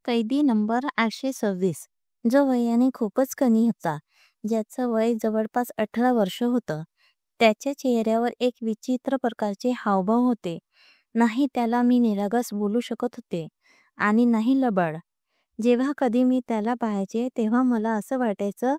कैदी नंबर 826 जो वयाने खूपच कमी होता, ज्याचं वय जवळपास 18 वर्ष होतं. त्याच्या चेहऱ्यावर एक विचित्र प्रकारचे हावभाव होते. नाही त्याला मी निरागस बोलू शकत होते आणि नाही लबाड. जेव्हा कधी मी त्याला पाहायचे तेव्हा मला असं वाटायचं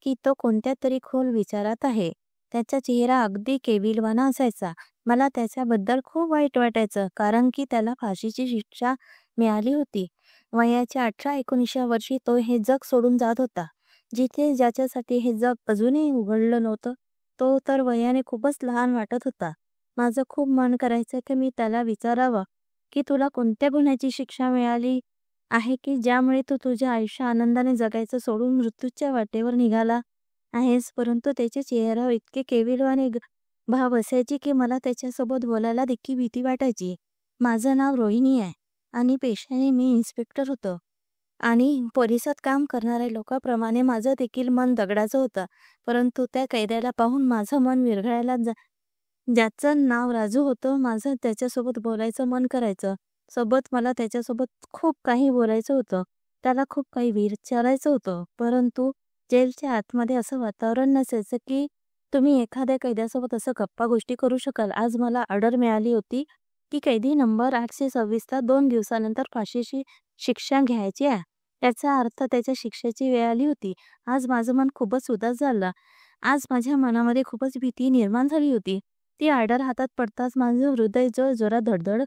की तो कोणत्या तरी खोल विचारात आहे. त्याचा चेहरा अगदी केविलवाणा असायचा. मला त्याच्याबद्दल खूप वाईट वाटायचं, कारण की त्याला फाशीची शिक्षा मिळाली होती. वयाच्या 18-19 वर्षी तो हे जग सोडून जात होता. जिथे ज्याच्यासाठी हे जग अजूनही उघडलं नव्हतं, तो तर वयाने खूपच लहान वाटत होता. माझं खूप मन करायचं की मी त्याला विचारावं की तुला कोणत्या गुन्ह्याची शिक्षा मिळाली आहे की ज्यामुळे तू तुझे आयुष्य आनंदाने जगायचं सोडून मृत्यूच्या वाटेवर निघाला आहेस. परंतु त्याच्या चेहऱ्यावर इतके केविलवाणे भाव असायचे की मला त्याच्यासोबत बोलायला देखील भीती वाटायची. माझं नाव रोहिणी आहे आणि पेशाने मी इन्स्पेक्टर होतो आणि पोलिसात काम करणाऱ्या लोकांप्रमाणे माझं देखील मन दगडाचं होतं. परंतु त्या कैद्याला पाहून माझं मन विरघळायला ज्याचं नाव राजू होतं, माझं त्याच्यासोबत बोलायचं मन करायचं. मला त्याच्यासोबत खूप काही बोलायचं होतं. त्याला खूप काही विचारायचं होतं. परंतु जेलच्या आतमध्ये असं वातावरण नसायचं की तुम्ही एखाद्या कैद्यासोबत असं गप्पा गोष्टी करू शकाल. आज मला ऑर्डर मिळाली होती की कैदी नंबर 826ला 2 दिवसानंतर फाशीची शिक्षा घ्यायची आहे. याचा अर्थ त्याच्या शिक्षेची वेळ आली होती. आज माझं मन खूपच उदास झालं. आज माझ्या मनामध्ये खूपच भीती निर्माण झाली होती. ती ऑर्डर हातात पडताच माझं हृदय जोरात धडधडत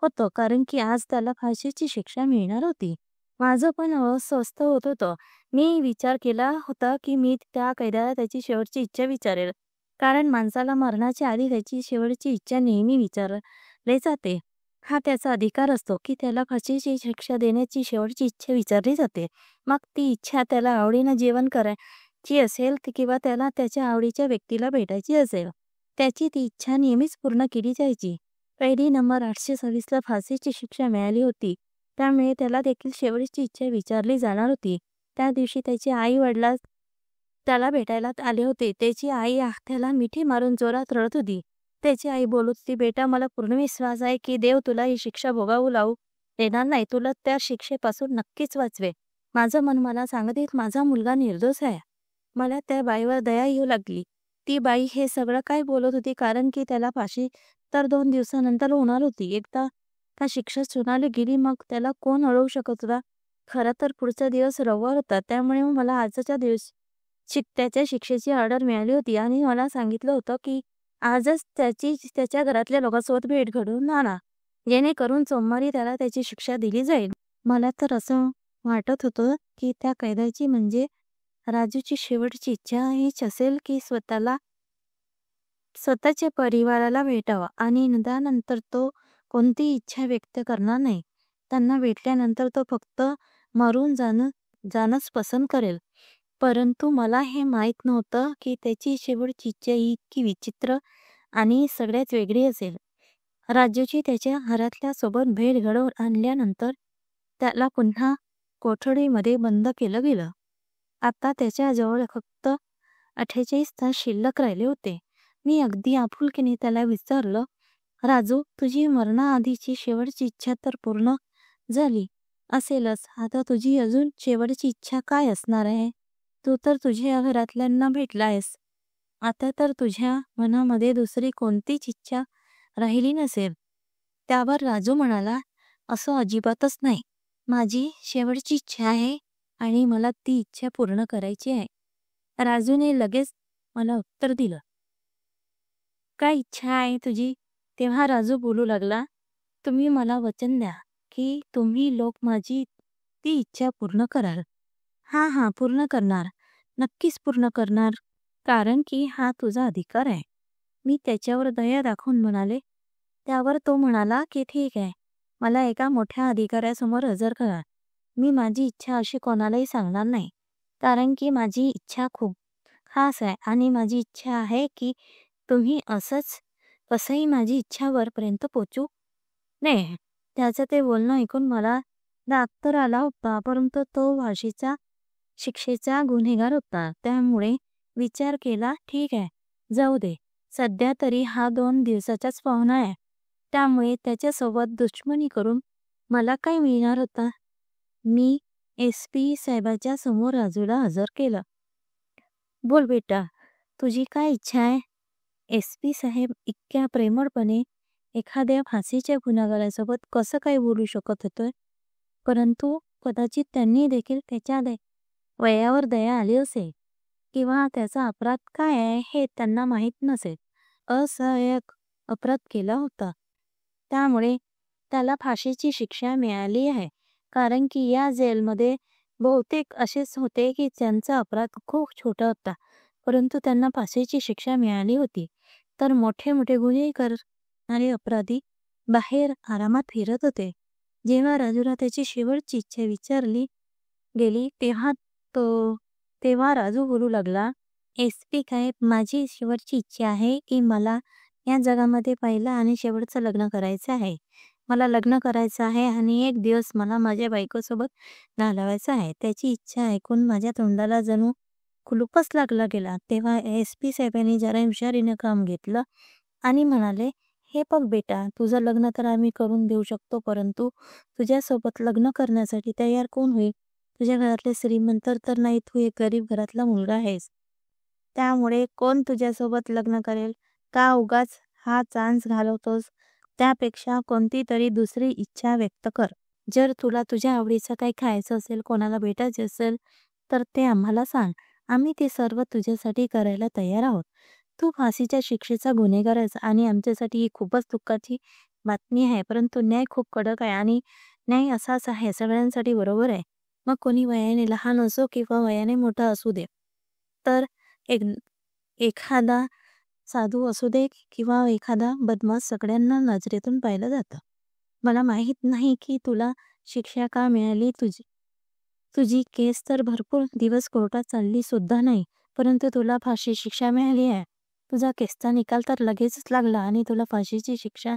होतं, कारण की आज त्याला फाशीची शिक्षा मिळणार होती. माझं पण अस्वस्थ होत होतं. मी विचार केला होता की मी त्या कैद्याला त्याची शेवटची इच्छा विचारेल, कारण माणसाला मरणाच्या आधी त्याची शेवटची इच्छा नेहमी विचारली जाते. हा त्याचा अधिकार असतो की त्याला फाशीची शिक्षा देण्याची शेवटची इच्छा विचारली जाते. मग ती इच्छा त्याला आवडीनं जेवण करायची असेल किंवा त्याला त्याच्या आवडीच्या व्यक्तीला भेटायची असेल, त्याची ती इच्छा नेहमीच पूर्ण केली जायची. कैदी नंबर 826ला फाशीची शिक्षा मिळाली होती, त्यामुळे त्याला देखील शेवटची इच्छा विचारली जाणार होती. त्या दिवशी त्याचे आई-वडील त्याला भेटायला आले होते. त्याची आई त्याला मिठी मारून जोरात रडत होती. त्याची आई बोलत होती, "बेटा, मला पूर्ण विश्वास आहे की देव तुला ही शिक्षा भोगावू लावू देणार नाही. तुला त्या शिक्षेपासून नक्कीच वाचवेल." माझं मन मला सांगते माझा मुलगा निर्दोष आहे. मला त्या बाईवर दया येऊ लागली. ती बाई हे सगळं काय बोलत होती, कारण की त्याला फाशी तर 2 दिवसानंतर होणार होती. एकदा का शिक्षा सुनावली गेली, मग त्याला कोण अडवू शकत होता? खरं तर पुढचा दिवस रविवार होता, त्यामुळे मला आजच्या दिवस त्याच्या शिक्षेची ऑर्डर मिळाली होती आणि मला सांगितलं होतं की आजच त्याच्या घरातल्या लोकांसोबत भेट घडवून आणा, जेणेकरून सोमवारी त्याला त्याची शिक्षा दिली जाईल. मला तर असं वाटत होतं की त्या कैद्याची म्हणजे राजूची शेवटची इच्छा हीच असेल की स्वतःच्या परिवाराला भेटावा आणि त्यानंतर तो कोणतीही इच्छा व्यक्त करणार नाही. त्यांना भेटल्यानंतर तो फक्त मरून जाणंच पसंत करेल. परंतु मला हे माहीत नव्हतं की त्याची शेवटची इच्छा ही इतकी विचित्र आणि सगळ्यात वेगळी असेल. राजूची त्याच्या घरातल्या सोबत भेट घडवून आणल्यानंतर त्याला पुन्हा कोठडीमध्ये बंद केलं गेलं. आता त्याच्याजवळ फक्त 48 तास शिल्लक राहिले होते. मी अगदी आपुलकीने त्याला विचारलं, "राजू, तुझी मरणाआधीची शेवटची इच्छा तर पूर्ण झाली असेलच. आता तुझी अजून शेवटची इच्छा काय असणार आहे? तू तर तुझ्या घरातल्यांना भेटला आहेस. आता तर तुझ्या मनामध्ये दुसरी कोणतीच इच्छा राहिली नसेल." त्यावर राजू म्हणाला, "असं अजिबातच नाही. माझी शेवटची इच्छा आहे आणि मला ती इच्छा पूर्ण करायची आहे." राजूने लगेच मला उत्तर दिलं, "काय इच्छा आहे तुझी?" तेव्हा राजू बोलू लागला, "तुम्ही मला वचन द्या की तुम्ही लोक माझी ती इच्छा पूर्ण कराल." "हां, हां, पूर्ण करणार. नक्कीच पूर्ण करणार. कारण की हा तुझा अधिकार आहे." मी त्याच्यावर दया दाखवून म्हणाले. त्यावर तो म्हणाला की "ठीक आहे. मला एका मोठ्या अधिकाऱ्यासमोर हजर करा. मी माझी इच्छा अशी कोणालाही सांगणार नाही. कारण की माझी इच्छा खूप खास आहे आणि माझी इच्छा आहे की तुम्ही कसंही माझी इच्छा वरपर्यंत पोहोचू नये." त्याचं ते बोलणं ऐकून मला राग तर आला होता, परंतु तो शिक्षेचा गुन्हेगार होता. त्यामुळे विचार केला, ठीक आहे, जाऊ दे. सध्या तरी हा 2 दिवसाचाच पाहुणा आहे. त्यामुळे त्याच्यासोबत दुश्मनी करून मला काय मिळणार होतं? मी एस.पी. साहेबाच्या समोर राजूला हजर केलं. "बोल बेटा, तुझी काय इच्छा आहे?" एस.पी. साहेब इतक्या प्रेमळपणे एखाद्या फाशीच्या गुन्हेगारासोबत कसं काय बोलू शकत होते? परंतु कदाचित त्यांनी देखील त्याच्या वयावर दया आली असेल किंवा त्याचा अपराध काय आहे हे त्यांना माहीत नसेल. असहाय्यक अपराध केला होता. त्यामुळे त्याला फाशीची शिक्षा मिळाली आहे. कारण की या जेलमध्ये बहुतेक असेच होते की त्यांचा अपराध खूप छोटा होता, परंतु त्यांना फाशीची शिक्षा मिळाली होती. तर मोठे मोठे गुन्हे करणारे अपराधी बाहेर आरामात फिरत होते. जेव्हा राजूला त्याची शेवटची इच्छा विचारली गेली तेव्हा राजू बोलू लागला, "एस.पी. साहेब, माझी शेवटची इच्छा आहे की मला या जगामध्ये पहिलं आणि शेवटचं लग्न करायचं आहे. मला लग्न करायचं आहे आणि एक दिवस मला माझ्या बायकोसोबत घालवायचं आहे." त्याची इच्छा ऐकून माझ्या तोंडाला जणू कुलूपच लागला गेला. तेव्हा एस.पी. साहेबांनी जरा हुशारीनं काम घेतलं आणि म्हणाले, "हे बघ बेटा, तुझं लग्न तर आम्ही करून देऊ शकतो, परंतु तुझ्यासोबत लग्न करण्यासाठी तयार कोण होईल? तुझ्या घरातले श्रीमंत तर नाही, तू एक गरीब घरातला मुलगा आहेस. त्यामुळे कोण तुझ्यासोबत लग्न करेल? का उगाच हा चान्स घालवतोस? त्यापेक्षा कोणती तरी दुसरी इच्छा व्यक्त कर. जर तुला तुझ्या आवडीचं काही खायचं असेल, कोणाला भेटायचे असेल, तर ते आम्हाला सांग. आम्ही ते सर्व तुझ्यासाठी करायला तयार आहोत. तू फाशीच्या शिक्षेचा गुन्हेगार आहेस आणि आमच्यासाठी ही खूपच दुःखाची बातमी आहे. परंतु न्याय खूप कडक आहे आणि न्याय असाच आहे, सगळ्यांसाठी बरोबर आहे. मग कोणी वयाने लहान असो किंवा वयाने मोठा असू दे. तर एक एखादा साधू असू दे किंवा एखादा बदमाश, सगळ्यांना नजरेतून पाहिलं जातं. मला माहीत नाही की तुला शिक्षा का मिळाली. तुझी केस तर भरपूर दिवस कोर्टात चालली सुद्धा नाही, परंतु तुला फाशी शिक्षा मिळाली आहे. तुझा केसचा निकाल तर लगेचच लागला आणि तुला फाशीची शिक्षा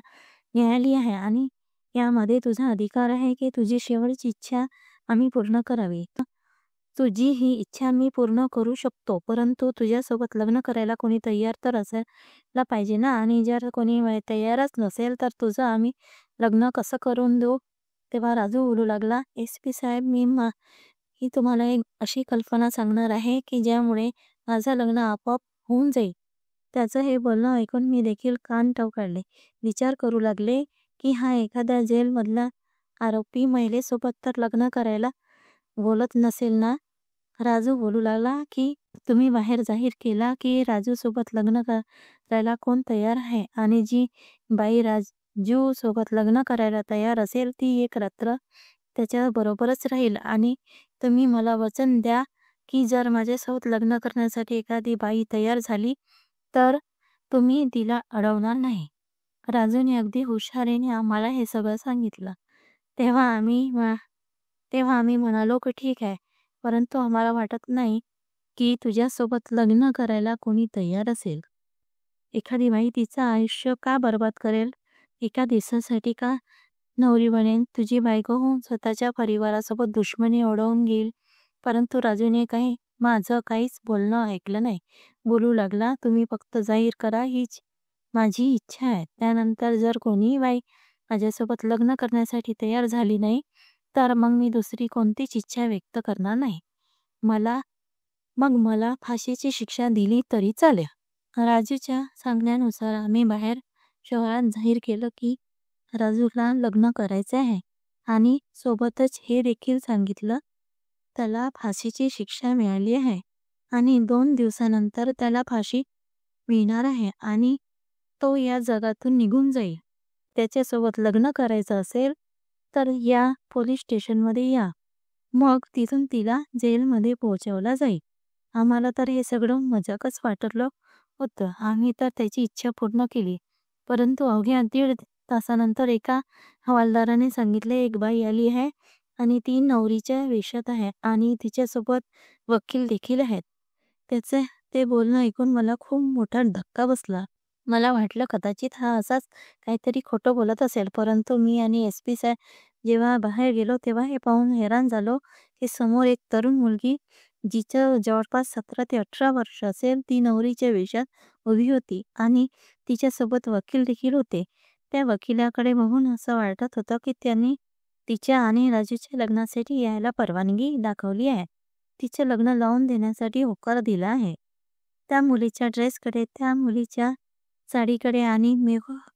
मिळाली आहे आणि यामध्ये तुझा अधिकार आहे की तुझी शेवटची इच्छा आम्ही पूर्ण करावी. तुझी ही इच्छा मी पूर्ण करू शकतो, परंतु तुझ्यासोबत लग्न करायला कोणी तयार तर असायला पाहिजे ना, आणि जर कोणी तयारच नसेल तर तुझं आम्ही लग्न कसं करून देऊ? तेव्हा राजू बोलू लागला, "एस.पी. साहेब, ही तुम्हाला एक अशी कल्पना सांगणार आहे की ज्यामुळे माझं लग्न आपोआप होऊन जाईल." त्याचं हे बोलणं ऐकून मी देखील कान टवकारले. विचार करू लागले की हा एखाद्या जेलमधला आरोपी महिलेसोबत तर लग्न करायला बोलत नसेल ना? राजू बोलू लागला की तुम्ही बाहेर जाहीर केला की राजूसोबत लग्न करायला कोण तयार आहे आणि जी बाई राजू सोबत लग्न करायला तयार असेल ती एक रात्र त्याच्या बरोबरच राहील आणि तुम्ही मला वचन द्या की जर माझ्यासोबत लग्न करण्यासाठी एखादी बाई तयार झाली तर तुम्ही तिला अडवणार नाही. राजूने अगदी हुशारीने आम्हाला हे सगळं सांगितलं. तेव्हा आम्ही तेव्हा आम्ही म्हणालो की ठीक आहे, परंतु आम्हाला वाटत नाही की तुझ्यासोबत लग्न करायला कोणी तयार असेल. एखादी बाई तिचं आयुष्य का बरबाद करेल? एका दिवसासाठी का नवरी बनेल? तुझी बायको होऊन स्वतःच्या परिवारासोबत दुश्मनी ओढवून घेईल. परंतु राजूने माझं काहीच बोलणं ऐकलं नाही. बोलू लागला, "तुम्ही फक्त जाहीर करा, हीच माझी इच्छा आहे. त्यानंतर जर कोणीही बाई माझ्यासोबत लग्न करण्यासाठी तयार झाली नाही, तर मग मी दुसरी कोणतीच इच्छा व्यक्त करणार नाही. मला मला फाशीची शिक्षा दिली तरी चालेल." राजूच्या सांगण्यानुसार आम्ही बाहेर शहरात जाहीर केलं की राजूला लग्न करायचे आहे आणि सोबतच हे देखील सांगितलं त्याला फाशीची शिक्षा मिळाली आहे आणि 2 दिवसानंतर त्याला फाशी मिळणार आहे आणि तो या जगातून निघून जाईल. त्याच्यासोबत लग्न करायचं असेल तर या पोलीस स्टेशनमध्ये या. मग तिथून तिला जेलमध्ये पोहोचवला जाईल. आम्हाला तर हे सगळं मजाकच वाटलं होतं. आम्ही तर त्याची इच्छा पूर्ण केली. परंतु अवघ्या 1.5 तासानंतर एका हवालदाराने सांगितले, "एक बाई आली आहे आणि ती नवरीच्या वेशात आहे आणि तिच्यासोबत वकील देखील आहेत." त्याचे ते बोलणं ऐकून मला खूप मोठा धक्का बसला. मला वाटलं कदाचित हा असाच काहीतरी खोटं बोलत असेल. परंतु मी आणि एस.पी. साहेब जेव्हा बाहेर गेलो तेव्हा हे पाहून हैराण झालो की समोर एक तरुण मुलगी, जिचं जवळपास 17 ते 18 वर्ष असेल, ती नवरीच्या वेशात उभी होती आणि तिच्यासोबत वकील देखील होते. त्या वकिलाकडे बघून असं वाटत होतं की तिच्या आणि राजूच्या लग्नासाठी यायला परवानगी दाखवली आहे. तिचं लग्न लावून देण्यासाठी होकार दिला आहे. त्या मुलीच्या ड्रेसकडे, त्या मुलीच्या साडीकडे आणि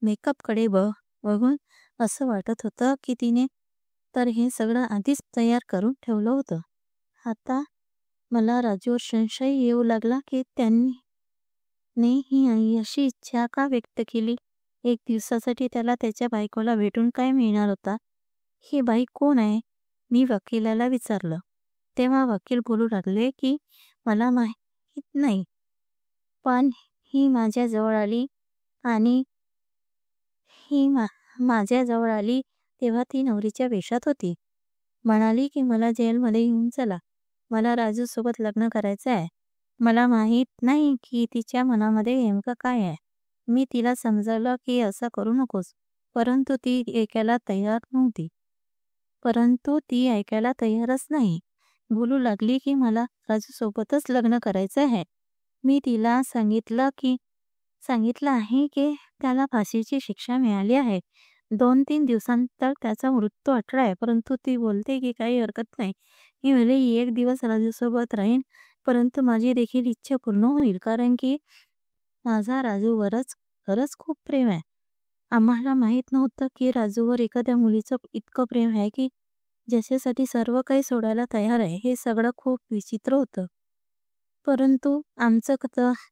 मेकअपकडे बघून असं वाटत होतं की तिने तर हे सगळं आधीच तयार करून ठेवलं होतं. आता मला राजूवर संशय येऊ लागला की त्याने ही अशी इच्छा का व्यक्त केली. एक दिवसासाठी त्याला त्याच्या बायकोला भेटून काय मिळणार होता. ही बाई कोण आहे? मी वकिलाला विचारलं. तेव्हा वकील बोलू लागले की मला माहीत नाही, पण ही माझ्याजवळ आली आणि माझ्याजवळ आली तेव्हा ती नवरीच्या वेशात होती. म्हणाली की मला जेलमध्ये घेऊन चला, मला राजूसोबत लग्न करायचं आहे. मला माहीत नाही की तिच्या मनामध्ये नेमकं काय आहे. मी तिला समजावलं की असं करू नकोस, परंतु ती ऐकायला तयारच नाही. बोलू लागली की मला राजूसोबतच लग्न करायचं आहे. मी तिला सांगितलं आहे की त्याला फाशीची शिक्षा मिळाली आहे. 2-3 दिवसांतर त्याचा मृत्यू अटळ आहे, परंतु ती बोलते की काही हरकत नाही. मी भलेही 1 दिवस राजूसोबत राहीन, परंतु माझी देखील इच्छा पूर्ण होईल, कारण की माझा राजूवरच खरंच खूप प्रेम आहे. आम्हाला माहीत नव्हतं की राजूवर एखाद्या मुलीचं इतकं प्रेम आहे की ज्याच्यासाठी सर्व काही सोडायला तयार आहे. हे सगळं खूप विचित्र होतं. परंतु आमचं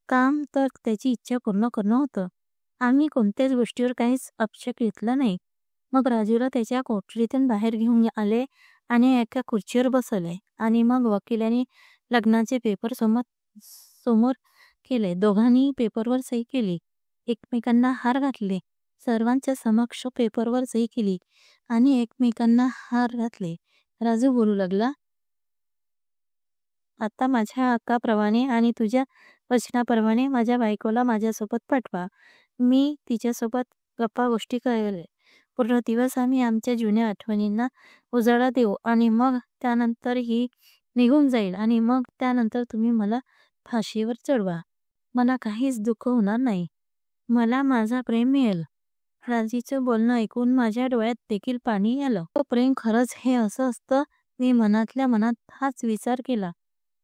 काम तर त्याची इच्छा पूर्ण करणं होतं. आम्ही कोणत्याच गोष्टीवर काहीच आक्षेप घेतला नाही. मग राजूला त्याच्या कोठडीतून बाहेर घेऊन आले आणि एका खुर्चीवर बसवले आणि मग वकिलाने लग्नाचे पेपर समोर केले. दोघांनी पेपरवर सही केली. एकमेकांना हार घातले. सर्वांच्या समक्ष पेपरवर सही केली आणि एकमेकांना हार घातले. राजू बोलू लागला, आता माझ्या हक्काप्रमाणे आणि तुझ्या वचनाप्रमाणे माझ्या बायकोला माझ्यासोबत पाठवा. मी तिच्यासोबत गप्पा गोष्टी करेल. पूर्ण दिवस आम्ही आमच्या जुन्या आठवणींना उजाळा देऊ आणि मग त्यानंतर ही निघून जाईल आणि मग त्यानंतर तुम्ही मला फाशीवर चढवा. मला काहीच दुःख होणार नाही. मला माझा प्रेम मिळेल. राजीचं बोलणं ऐकून माझ्या डोळ्यात देखील पाणी आलं. प्रेम खरंच हे असं असतं. मी मनातल्या मनात हाच विचार केला.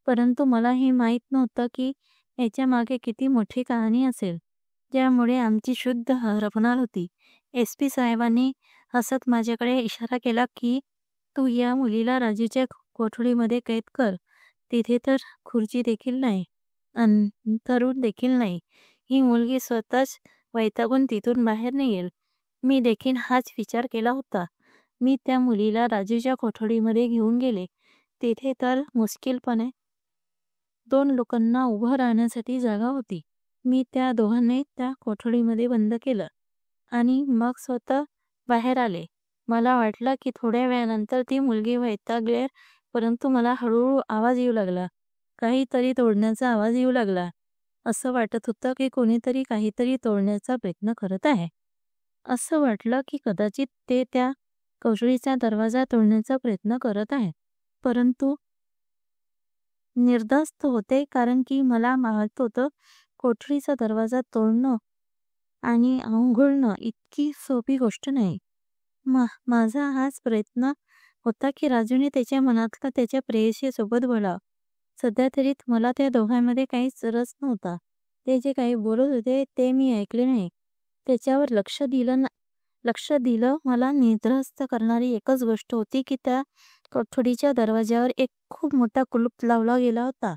परंतु मला हे माहीत नव्हतं की याच्या मागे किती मोठी कहाणी असेल, ज्यामुळे आमची शुद्ध हरपणार होती. SP साहेबांनी हसत माझ्याकडे इशारा केला की तू या मुलीला राजूच्या कोठडीमध्ये कैद कर. तिथे तर खुर्ची देखील नाही, अंथरूण देखील नाही. ही मुलगी स्वतःच वैतागून तिथून बाहेर निघेल. मी देखील हाच विचार केला होता. मी त्या मुलीला राजूच्या कोठडीमध्ये घेऊन गेले. तिथे तर मुश्किलपणे 2 लोकांना उभं राहण्यासाठी जागा होती. मी त्या दोघांनी त्या कोठडीमध्ये बंद केलं आणि मग स्वतः बाहेर आले. मला वाटलं की थोड्या वेळानंतर ती मुलगी वैतागेल, परंतु मला हळूहळू आवाज येऊ लागला. काहीतरी तोडण्याचा आवाज येऊ लागला. असं वाटत होतं की कोणीतरी काहीतरी तोडण्याचा प्रयत्न करत आहे. असं वाटलं की कदाचित ते त्या कोठडीचा दरवाजा तोडण्याचा प्रयत्न करत आहे. परंतु निर्धास्त होते, कारण की मला माहित होतं कोठडीचा दरवाजा तोडणं आणि उघडणं इतकी सोपी गोष्ट नाही. माझा हाच प्रयत्न होता की राजूने त्याच्या मनातला त्याच्या प्रेयसीसोबत बोलावं. सध्या तरी मला त्या दोघांमध्ये काहीच रस नव्हता. ते जे काही बोलत होते ते मी ऐकले नाही. त्याच्यावर लक्ष दिलं. मला निर्धास्त करणारी एकच गोष्ट होती की त्या कोठडीच्या दरवाज्यावर एक खूप मोठा कुलूप लावला गेला होता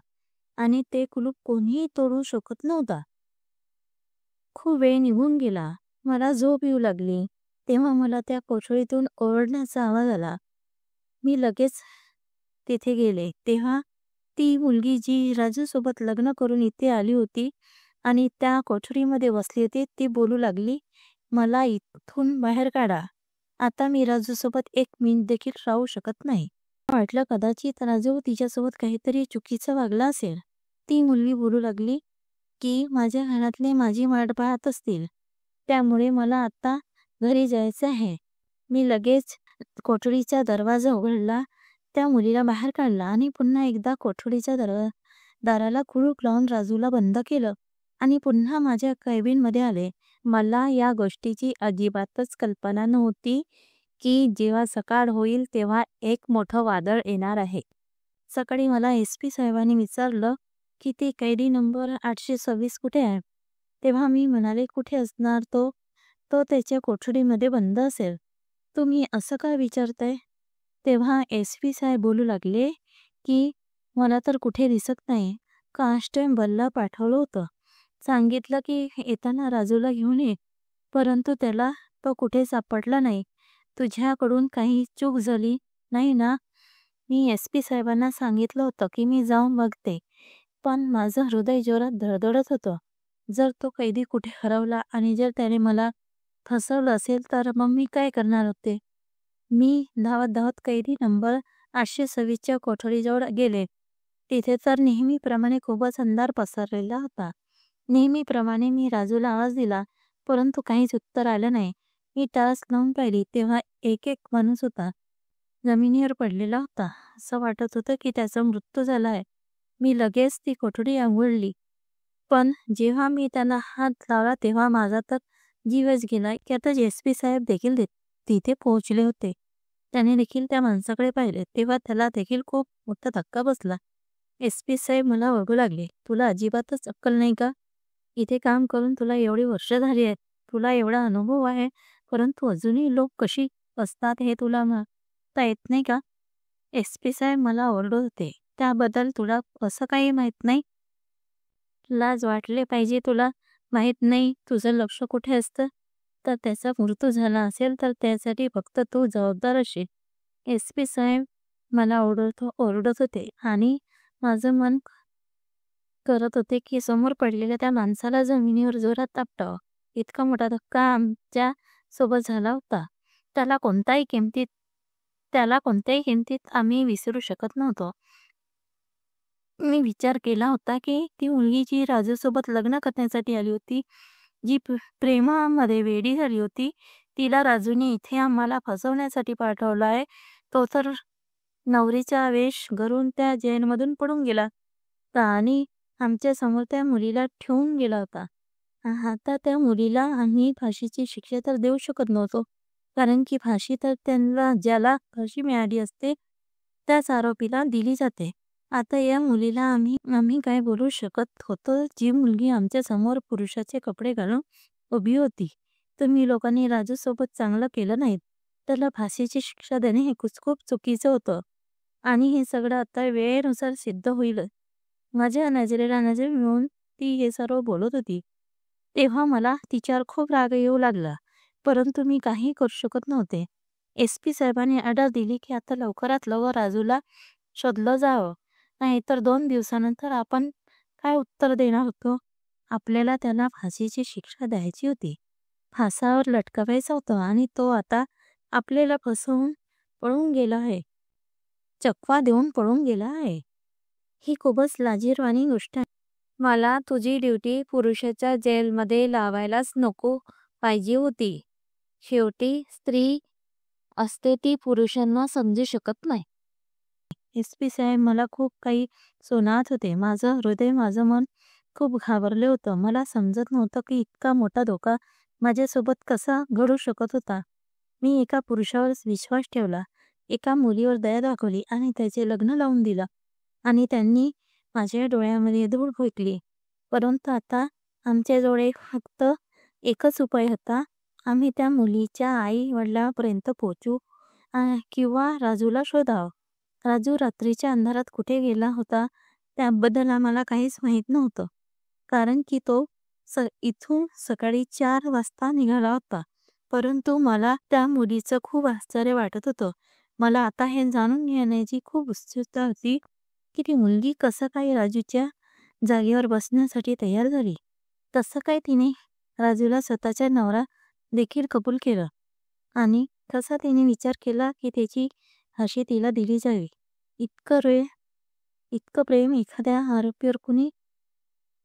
आणि ते कुलूप कोणीही तोडू शकत नव्हता. खूप वेळ निघून गेला. मला झोप येऊ लागली. तेव्हा मला त्या कोठडीतून ओरडण्याचा आवाज आला. मी लगेच तिथे गेले. तेव्हा ती मुलगी जी राजूसोबत लग्न करून इथे आली होती आणि त्या कोठडीमध्ये बसली होती, ती बोलू लागली, मला इथून बाहेर काढा. आता मी राजूसोबत 1 मिनिट देखील राहू शकत नाही. वाटलं कदाचित राजू तिच्यासोबत काहीतरी चुकीचं वागला असेल. ती मुलगी बोलू लागली की माझ्या घरातले माझी वाट पाहत असतील, त्यामुळे मला आता घरी जायचं आहे. मी लगेच कोठडीचा दरवाजा उघडला, त्या मुलीला बाहेर काढला आणि पुन्हा एकदा कोठडीच्या दाराला कुलूप लावून राजूला बंद केलं आणि पुन्हा माझ्या केबिनमध्ये आले. मला या गोष्टीची अजिबातच कल्पना नव्हती की जेव्हा सकाळ होईल तेव्हा एक मोठं वादळ येणार आहे. सकाळी मला SP साहेबांनी विचारलं की ते कैदी नंबर 826 कुठे आहे? तेव्हा मी म्हणाले, "कुठे असणार तो? तो त्याच्या कोठडीमध्ये बंद असेल." "तुम्ही असं का विचारताय?" तेव्हा SP साहेब बोलू लागले की "मला तर कुठे दिसत नाही. कॉन्स्टेबलला पाठवलं होतं. सांगितलं की येताना राजूला घेऊन ये. परंतु त्याला तो कुठे सापडला नाही. तुझ्याकडून काही चूक झाली नाही ना?" मी SP साहेबांना सांगितलं होतं की मी जाऊन बघते. पण माझं हृदय जोरात धडधडत होतं. जर तो कैदी कुठे हरवला आणि जर त्याने मला फसवलं असेल तर मग मी काय करणार होते? मी धावत कैदी नंबर 826च्या कोठडीजवळ गेले. तिथे तर नेहमीप्रमाणे खूपच अंधार पसरलेला होता. नेहमीप्रमाणे मी राजूला आवाज दिला, परंतु काहीच उत्तर आलं नाही. मी टाच लावून पाहिली तेव्हा एक माणूस होता. जमिनीवर पडलेला होता. असं वाटत होतं की त्याचा मृत्यू झाला आहे. मी लगेच ती कोठडी उघडली. पण जेव्हा मी त्यांना हात लावला तेव्हा माझा तर जीवच गेला की आता SP साहेब देखील तिथे पोहोचले होते. त्याने देखील त्या माणसाकडे पाहिले तेव्हा त्याला देखील खूप मोठा धक्का बसला. SP साहेब मला ओरडू लागले, "तुला अजिबातच अक्कल नाही का? इथे काम करून तुला एवढी वर्ष झाली आहेत. तुला एवढा अनुभव आहे, परंतु अजूनही लोक कशी असतात हे तुला म्हणता येत नाही का?" SP साहेब मला ओरडत होते, "त्याबद्दल तुला असं काही माहित नाही? लाज वाटले पाहिजे तुला. माहित नाही तुझं लक्ष कुठे असतं? तर त्याचा मृत्यू झाला असेल तर त्यासाठी फक्त तू जबाबदार असशील." SP साहेब मला ओरडत होते आणि माझं मन करत होते की समोर पडलेल्या त्या माणसाला जमिनीवर जोरात आपटावं. इतका मोठा धक्का आमच्या सोबत झाला होता. त्याला कोणत्याही किमतीत आम्ही विसरू शकत नव्हतो. मी विचार केला होता की ती मुलगी जी राजूसोबत लग्न करण्यासाठी आली होती, जी प्रेमामध्ये वेडी झाली होती, तिला राजूने इथे आम्हाला फसवण्यासाठी पाठवलं आहे. तो तर नवरीचा वेश करून त्या जेलमधून पळून गेला आणि आमच्या समोर त्या मुलीला ठेवून गेला होता. आता त्या मुलीला आम्ही फाशीची शिक्षा तर देऊ शकत नव्हतो. कारण की फाशी तर ज्याला फाशी मिळाली असते त्याच आरोपीला दिली जाते. आता या मुलीला आम्ही काय बोलू शकत होतो? जी मुलगी आमच्या समोर पुरुषाचे कपडे घालून उभी होती. तुम्ही लोकांनी राजूसोबत चांगलं केलं नाही. त्याला फाशीची शिक्षा देणे हे खूप चुकीचं होतं. आणि हे सगळं आता वेळेनुसार सिद्ध होईल. माझ्या नजरेला नजर मिळवून ती हे सर्व बोलत होती. तेव्हा मला तिच्यावर खूप राग येऊ लागला. परंतु मी काही करू शकत नव्हते. SP साहेबांनी ऑर्डर दिली की आता लवकरात लवकर राजूला शोधलं जावं. नाहीतर 2 दिवसानंतर आपण काय उत्तर देणार होतो? आपल्याला त्याला फाशीची शिक्षा द्यायची होती. फासावर लटकवायचं होतं आणि तो आता आपल्याला फसवून पळून गेला आहे. चकवा देऊन पळून गेला आहे. ही खूपच लाजिरवाणी गोष्ट आहे. मला तुझी ड्युटी पुरुषाच्या जेलमध्ये लावायलाच नको पाहिजे होती. शेवटी स्त्री असते ती पुरुषांना समजू शकत नाही. SP साहेब मला खूप काही सुनावत होते. माझं हृदय, माझं मन खूप घाबरले होतं. मला समजत नव्हतं की इतका मोठा धोका माझ्यासोबत कसा घडू शकत होता. मी एका पुरुषावर विश्वास ठेवला, एका मुलीवर दया दाखवली आणि त्याचे लग्न लावून दिलं आणि त्यांनी माझ्या डोळ्यामध्ये धूळ फेकली. परंतु आता आमच्याजवळ फक्त एकच उपाय होता. आम्ही त्या मुलीच्या आई-वडिलांपर्यंत पोहोचू किंवा राजूला शोधावं. राजू रात्रीच्या अंधारात कुठे गेला होता त्याबद्दल आम्हाला काहीच माहीत नव्हतं. कारण की तो इथून सकाळी 4 वाजता निघाला होता. परंतु मला त्या मुलीचं खूप आश्चर्य वाटत होतं. मला आता हे जाणून घेण्याची खूप उत्सुकता होती की ती मुलगी कसं काय राजूच्या जागेवर बसण्यासाठी तयार झाली. तसं काय तिने राजूला स्वतःचा नवरा देखील कबूल केलं आणि कसा तिने विचार केला की त्याची फाशी तिला दिली जावी. इतकं प्रेम एखाद्या आरोपीवर कुणी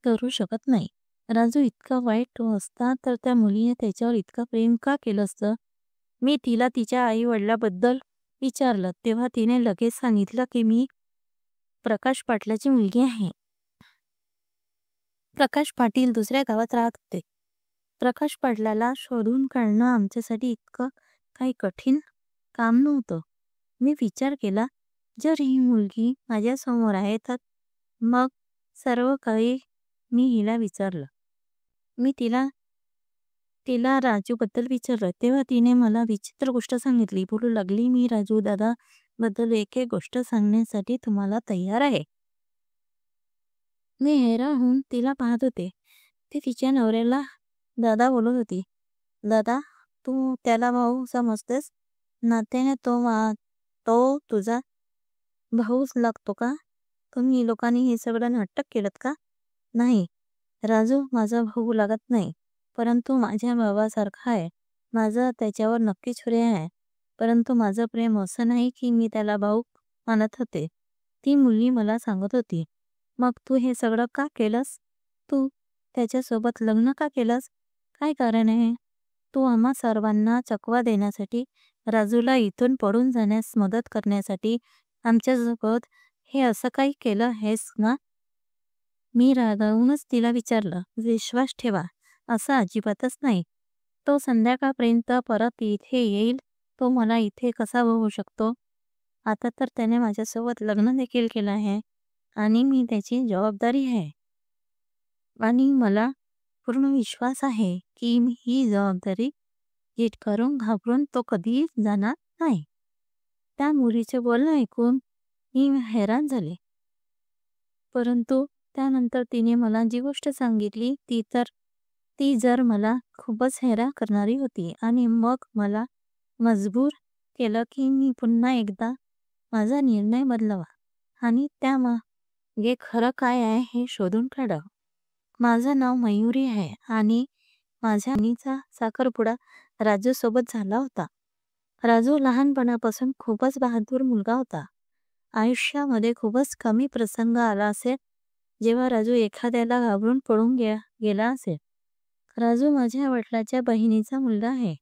करू शकत नाही. राजू इतका वाईट असता तर त्या मुलीने त्याच्यावर इतकं प्रेम का केलं असतं? मी तिला तिच्या आई-वडिलांबद्दल विचारलं तेव्हा तिने लगेच सांगितलं की मी प्रकाश पाटलाची मुलगी आहे. प्रकाश पाटील दुसऱ्या गावात राहत होते. प्रकाश पाटलाला शोधून काढणं आमच्यासाठी इतकं काही कठीण काम नव्हतं. मी विचार केला, जर ही मुलगी माझ्यासमोर आहे तर मग सर्व काही मी हिला विचारलं. मी तिला तिला राजूबद्दल विचारलं. तेव्हा तिने मला विचित्र गोष्ट सांगितली. बोलू लागली, "मी राजू दादाबद्दल एक-एक गोष्ट सांगण्यासाठी तुम्हाला तयार आहे." मी हैराण होऊन तिला पाहत होते. ती तिच्या नवऱ्याला दादा बोलत होती. "दादा, तू त्याला भाऊ समजतेस? नात्याने तो तुझा भाऊच लागतो का? तुम्ही लोकांनी हे सगळं नाटक केलंत का?" "नाही, राजू माझा भाऊ लागत नाही, परंतु माझ्या भावासारखा आहे. माझं त्याच्यावर नक्कीच प्रेम आहे. परंतु माझं प्रेम असं नाही की मी त्याला भाऊ मानत होते." ती मुलगी मला सांगत होती. "मग तू हे सगळं का केलंस? तू त्याच्यासोबत लग्न का केलंस? काय कारण आहे? तू आम्हा सर्वांना चकवा देण्यासाठी, राजूला इथून पळून जाण्यास मदत करण्यासाठी आमच्यासोबत हे असं काही केलं आहेस ना?" मी रागावूनच तिला विचारलं, "विश्वास ठेवा, असं अजिबातच नाही. तो संध्याकाळपर्यंत परत इथे येईल. तो मला इथे कसा बघू शकतो? आता तर त्याने माझ्यासोबत लग्न देखील केलं आहे आणि मी त्याची जबाबदारी आहे. आणि मला पूर्ण विश्वास आहे की ही जबाबदारी करून घाबरून तो कधीही जाणार नाही." त्या मुलीचे बोलणं ऐकून मी हैराण झाले. परंतु त्यानंतर तिने मला जी गोष्ट सांगितली ती जर मला खूपच हैराण करणारी होती आणि मग मला मजबूर केलं की मी पुन्हा एकदा माझा निर्णय बदलावा आणि त्यामागे खरं काय आहे हे शोधून काढावं. माझं नाव मयुरी आहे आणि माझ्या बहिणीचा साखरपुडा राजूसोबत झाला होता. राजू लहानपणापासून खूपच बहादूर मुलगा होता. आयुष्यामध्ये खूपच कमी प्रसंग आला असेल जेव्हा राजू एखाद्याला घाबरून पळून गेला असेल. राजू माझ्या वडिलांच्या बहिणीचा मुलगा आहे.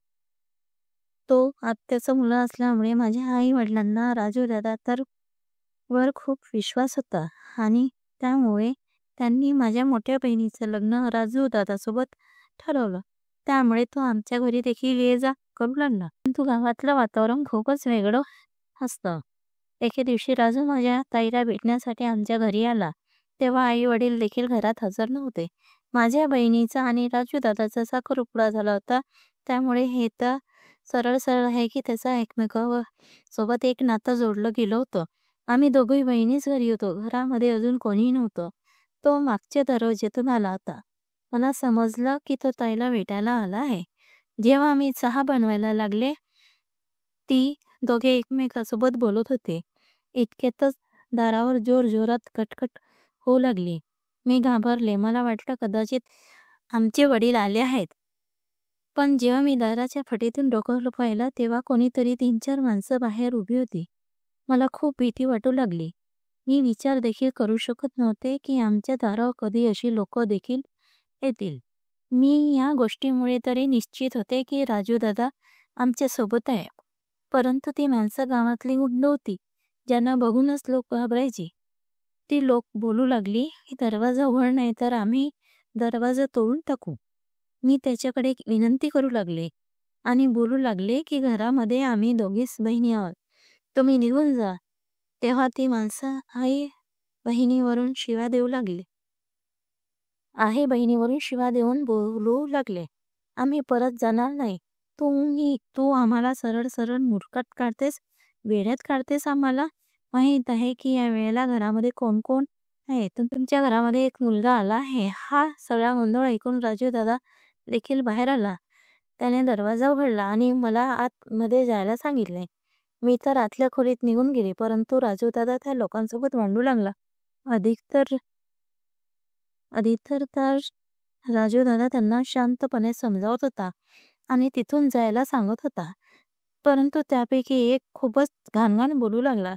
तो आत्याचा मुलगा असल्यामुळे माझ्या आई वडिलांना राजू दादा तर वर खूप विश्वास होता आणि त्यामुळे त्यांनी माझ्या मोठ्या बहिणीचं लग्न राजू दादासोबत ठरवलं. त्यामुळे तो आमच्या घरी देखील ये जा करू लागला. परंतु गावातलं वातावरण खूपच वेगळं असतं. एके दिवशी राजू माझ्या ताईला भेटण्यासाठी आमच्या घरी आला. तेव्हा आई वडील देखील घरात हजर नव्हते. माझ्या बहिणीचा आणि राजू दादाचा साखरपुडा झाला होता. त्यामुळे हे तर सरळ सरळ आहे की त्याचा सोबत एक नातं जोडलं गेलं होतं. आम्ही दोघी बहिणीच घरी होतो. घरामध्ये अजून कोणीही नव्हतं. तो मागच्या दरवाजेतून आला होता. मला समजलं की तो ताईला भेटायला आला आहे. जेव्हा आम्ही चहा बनवायला लागले, ती दोघे एकमेकांसोबत बोलत होते. इतक्यातच दारावर जोरजोरात खटखट होऊ लागली. मी घाबरले. मला वाटलं कदाचित आमचे वडील आले आहेत. पण जेव्हा मी दाराच्या फटीतून डोकं पाहिलं तेव्हा कोणीतरी 3-4 माणसं बाहेर उभी होती. मला खूप भीती वाटू लागली. मी विचार देखील करू शकत नव्हते की आमच्या दारावर कधी अशी लोक देखील येतील. मी या गोष्टीमुळे तरी निश्चित होते की राजू दादा आमच्या सोबत आहे. परंतु ती माणसं गावातली गुंड होती, ज्यांना बघूनच लोक घाबरायची. ती लोक बोलू लागली की दरवाजा उघड नाही तर आम्ही दरवाजा तोडून टाकू. मी त्याच्याकडे एक विनंती करू लागले आणि बोलू लागले की घरामध्ये आम्ही दोघीच बहिणी आहोत. तुम्ही निघून जा. तेव्हा ती माणसं बहिणीवरून शिव्या देऊ लागली. बहिणीवरून शिव्या देऊन बोलू लागले, "आम्ही परत जाणार नाही. तू आम्हाला सरळ सरळ मूर्खात काढतेस, वेड्यात काढतेस. आम्हाला माहीत आहे की या वेळेला घरामध्ये कोण कोण आहे. तुमच्या घरामध्ये एक मुलगा आला आहे." हा सगळा गोंधळ ऐकून राजू दादा देखील बाहेर आला. त्याने दरवाजा उघडला आणि मला आतमध्ये जायला सांगितले. मी तर आतल्या खोलीत निघून गेले, परंतु राजू दादा त्या लोकांसोबत भांडू लागला. अधिकतर राजू दादा त्यांना शांतपणे समजावत होता आणि तिथून जायला सांगत होता. परंतु त्यापैकी एक खूपच घाणघाण बोलू लागला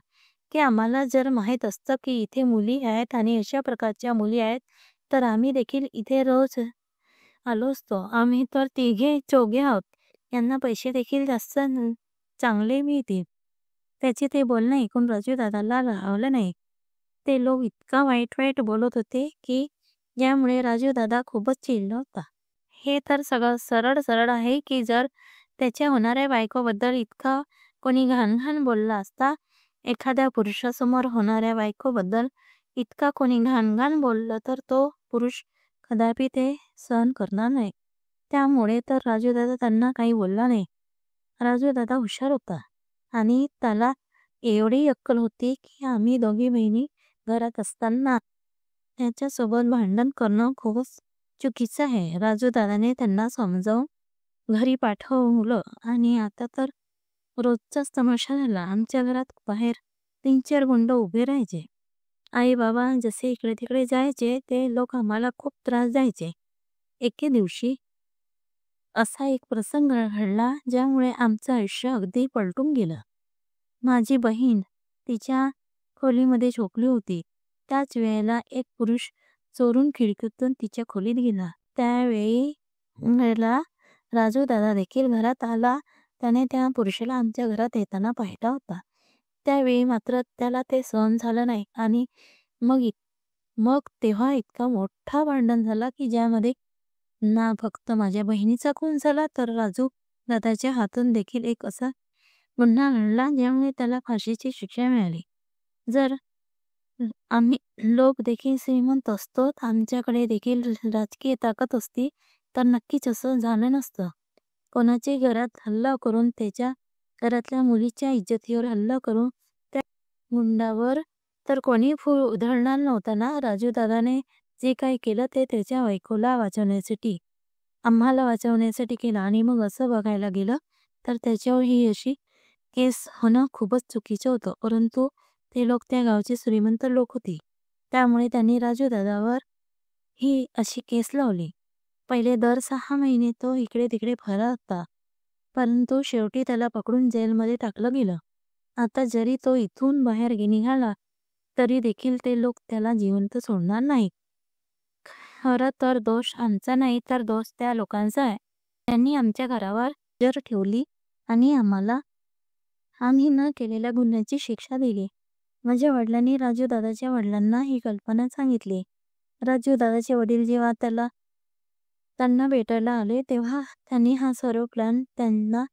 की आम्हाला जर माहीत असतं की इथे मुली आहेत आणि अशा प्रकारच्या मुली आहेत तर आम्ही देखील इथे रोज आलो असतो. आम्ही तर तिघे चौघे आहोत. यांना पैसे देखील जास्त चांगले मिळतील. त्याचे ते बोलणं ऐकून राजू दादाला राहवलं नाही. ते लोक इतका वाईट वाईट बोलत होते की ज्यामुळे राजू दादा खूपच चिडला होता. हे तर सगळं सरळ सरळ आहे की जर त्याच्या होणाऱ्या बायकोबद्दल इतका कोणी घाण बोलला असता एखाद्या पुरुषासमोर होणाऱ्या बायकोबद्दल इतका कोणी घाण बोललं तर तो पुरुष कदापि ते सहन करणार नाही. त्यामुळे तर राजूदादा त्यांना काही बोलला नाही. राजूदादा हुशार होता आणि त्याला एवढी अक्कल होती की आम्ही दोघी बहिणी घरात असताना त्याच्यासोबत भांडण करणं खूपच चुकीचं आहे. राजूदादाने त्यांना समजावून घरी पाठवलं आणि आता तर रोजचाच तमाशा झाला. आमच्या घरात बाहेर 3-4 गुंड उभे राहायचे. आई बाबा जसे इकडे तिकडे जायचे ते लोक आम्हाला खूप त्रास द्यायचे. एके दिवशी असा एक प्रसंग घडला ज्यामुळे आमचं आयुष्य अगदी पलटून गेलं. माझी बहीण तिच्या खोलीमध्ये झोपली होती. त्याच वेळेला एक पुरुष चोरून खिडकीतून तिच्या खोलीत गेला. त्यावेळेला राजू दादा देखील घरात आला. त्याने त्या पुरुषाला आमच्या घरात येताना पाहिला होता. त्यावेळी मात्र त्याला ते सहन झालं नाही आणि मग तेव्हा इतका मोठा भांडण झाला की ज्यामध्ये ना फक्त माझ्या बहिणीचा खून झाला तर राजू दादाच्या हातून देखील एक असा गुन्हा घडला ज्यामुळे त्याला फाशीची शिक्षा मिळाली. जर आम्ही लोक देखील श्रीमंत असतो, आमच्याकडे देखील राजकीय ताकद असती तर नक्कीच असं झालं नसतं. कोणाच्या घरात हल्ला करून त्याच्या घरातल्या मुलीच्या इज्जतीवर हल्ला करून त्या गुंडावर तर कोणी फूल उधळणार नव्हतं ना. राजू दादाने जे काही केलं ते त्याच्या बायकोला वाचवण्यासाठी, आम्हाला वाचवण्यासाठी केलं आणि मग असं बघायला गेलं तर त्याच्यावर ही अशी केस होणं खूपच चुकीचं होतं. परंतु ते लोक त्या गावचे श्रीमंत लोक होते. त्यामुळे त्यांनी राजू दादावर ही अशी केस लावली. पहिले दर 6 महिने तो इकडे तिकडे फिरत होता. परंतु शेवटी त्याला पकडून जेलमध्ये टाकलं गेलं. आता जरी तो इथून बाहेर निघाला तरी देखील ते लोक त्याला जिवंत सोडणार नाही. खरं तर दोष आमचा नाही तर दोष त्या लोकांचा आहे. त्यांनी आमच्या घरावर नजर ठेवली आणि आम्ही न केलेल्या गुन्ह्याची शिक्षा दिली. माझ्या वडिलांनी राजू दादाच्या वडिलांना ही कल्पना सांगितली. राजू दादाचे वडील जेव्हा त्यांना भेटायला आले तेव्हा त्यांनी हा सर्व प्लॅन त्यांना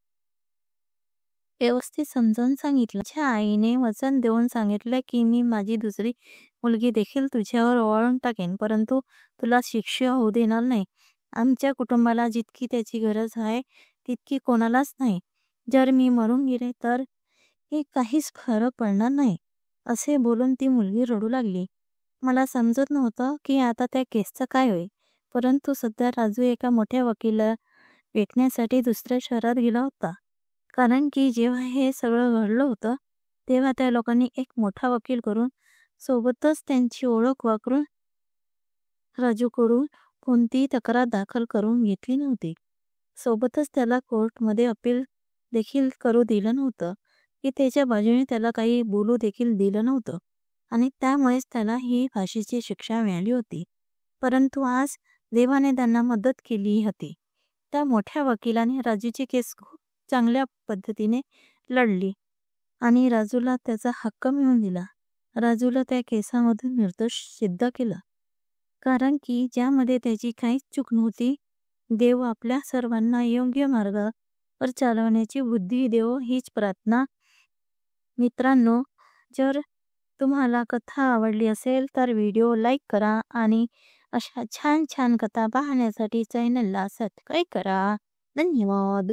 व्यवस्थित समजावून सांगितलं. माझ्या आईने वचन देऊन सांगितलं की मी माझी दुसरी मुलगी देखील तुझ्यावर ओवाळून टाकेन, परंतु तुला शिक्षा होऊ देणार नाही. आमच्या कुटुंबाला जितकी त्याची गरज आहे तितकी कोणालाच नाही. जर मी मरून गेले तर काहीच फरक पडणार नाही. असे बोलून ती मुलगी रडू लागली. मला समजत नव्हतं की आता त्या केसचं काय होईल. परंतु सध्या राजू एका मोठ्या वकिला भेटण्यासाठी दुसऱ्या शहरात गेला होता. कारण की जेव्हा हे सगळं घडलं होतं तेव्हा त्या लोकांनी एक मोठा वकील करून सोबतच त्यांची ओळख वापरून राजूकडून कोणतीही तक्रार दाखल करून घेतली नव्हती. सोबतच त्याला कोर्टमध्ये अपील देखील करू दिलं नव्हतं की त्याच्या बाजूने त्याला काही बोलू देखील दिलं नव्हतं आणि त्यामुळेच त्याला ही फाशीची शिक्षा मिळाली होती. परंतु आज देवाने त्यांना मदत केली होती. त्या मोठ्या वकिलाने राजूची केस खूप चांगल्या पद्धतीने लढली आणि राजूला त्याचा हक्क मिळवून दिला. राजूला त्या केसामधून निर्दोष सिद्ध केलं. कारण की ज्यामध्ये त्याची काहीच चूक नव्हती. देव आपल्या सर्वांना योग्य मार्गावर चालवण्याची बुद्धी देवो हीच प्रार्थना. मित्रांनो, जर तुम्हाला कथा आवडली असेल तर व्हिडिओ लाईक करा आणि अशा छान छान कथा पाहण्यासाठी चॅनलला सबस्क्राईब करा. धन्यवाद.